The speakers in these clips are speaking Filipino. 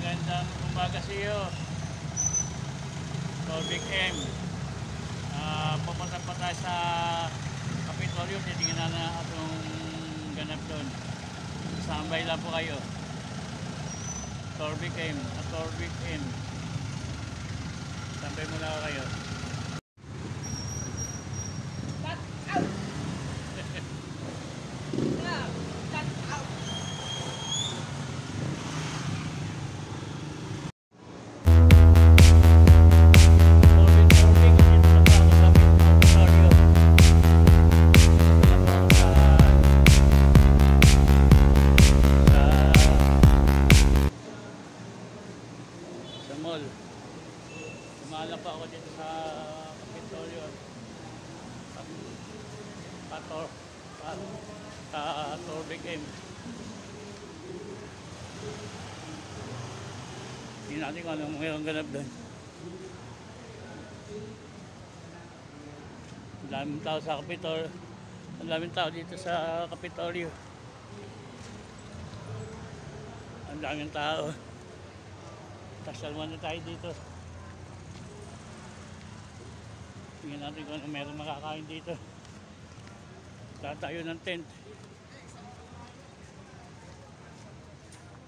Magandang umaga sa iyo, Torvik M. Pupunta pa tayo sa Kapitolyo, titingnan na atong ganap doon. Sambay lang po kayo. Torvik M, Torvik M. Sambay muna kayo. Mall. Sumala pa ako dito sa Kapitolyo. Torvik M. Hindi natin kung anong mayroong ganap doon. Ang daming tao sa Kapitolyo. Ang daming tao dito sa Kapitolyo. Ang daming tao. Kasalman na tayo dito. Tingnan natin kung ano meron makakain dito. Tatayo ng tent.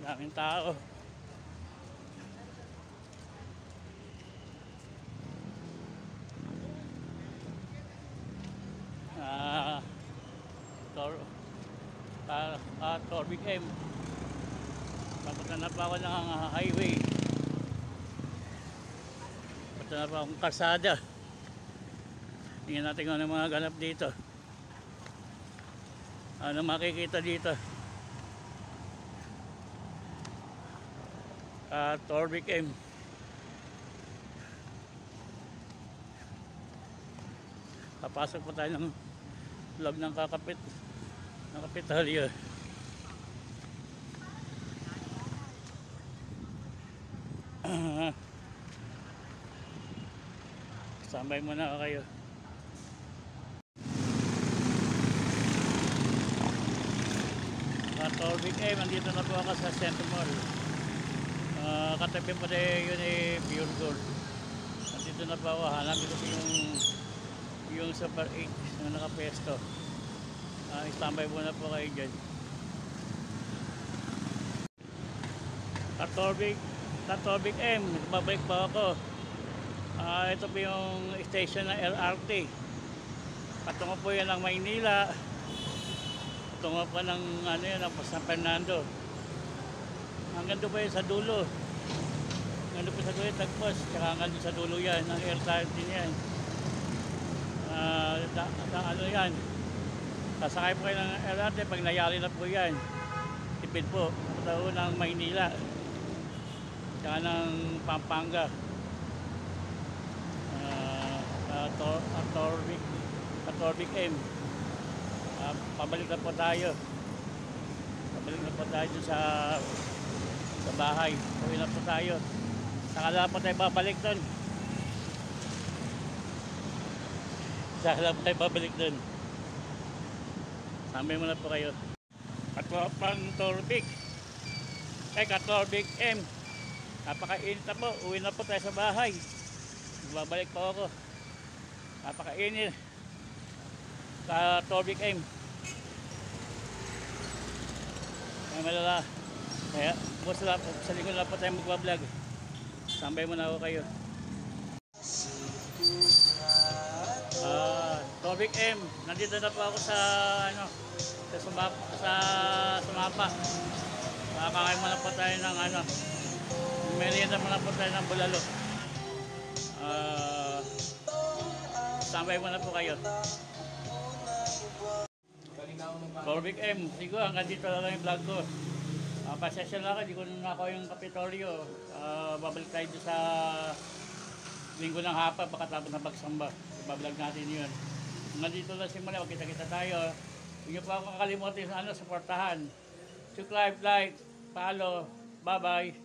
Daming tao. Torvik M. Papunta na pa ako ng highway. Papunta na pa akong kalsada. Tingnan natin kung ano mga ganap dito. Ano makikita dito. Torvik M. Papasok pa tayo ng loob ng Kapitolyo. Sambay muna kayo. Torvik M, andito na po ako sa Centro Mall. Katabi pa rin yun Pure Gold. Andito na po ako. Hanapin ko yung Super 8 na nakapesto. Standby muna po kayo dyan. Torvik M, babalik pa ako. Ito po yung station ng LRT. Patungo po yan ng Maynila. Patungo po ng San Fernando. Hanggang doon po yan sa dulo. Hanggang doon po sa dulo yung Tagpos. Tsaka hanggang doon sa dulo yan. Ang LRT yan. Yan. Sasakay po kayo ng LRT pag nayari na po yan. Tipid po. Patungo ng Maynila. Tsaka ng Pampanga. Torvik M. Pabalik na po tayo. Pabalik na po tayo sa bahay. Uwi na po tayo. Saka po tayo babalik doon. Saka po tayo babalik doon. Sambay muna po kayo. Katropang Torvik. Torvik M. Napakainit na po. Uwi na po tayo sa bahay. Babalik po ako. Napakainit. Sa Torvik M. May malala. Kaya, sa likod na po tayo magbablog. Sambay muna ako kayo. Torvik M. Nandito na po ako sa Sumapa. Makakain muna po tayo ng merienda muna po tayo ng bulalo. Sambay muna po kayo. Torvik M. Siguro hanggang dito lang yung vlog ko. Pasensya na ako, di ko na ako yung Kapitolyo. Babalik tayo sa linggo ng hapa pagkatapos ng pagsamba. Ibablog natin yun. Hanggang dito lang simula, magkita-kita tayo. Hindi pa ako kakalimutin sa supportahan. Subscribe, like, follow. Bye-bye.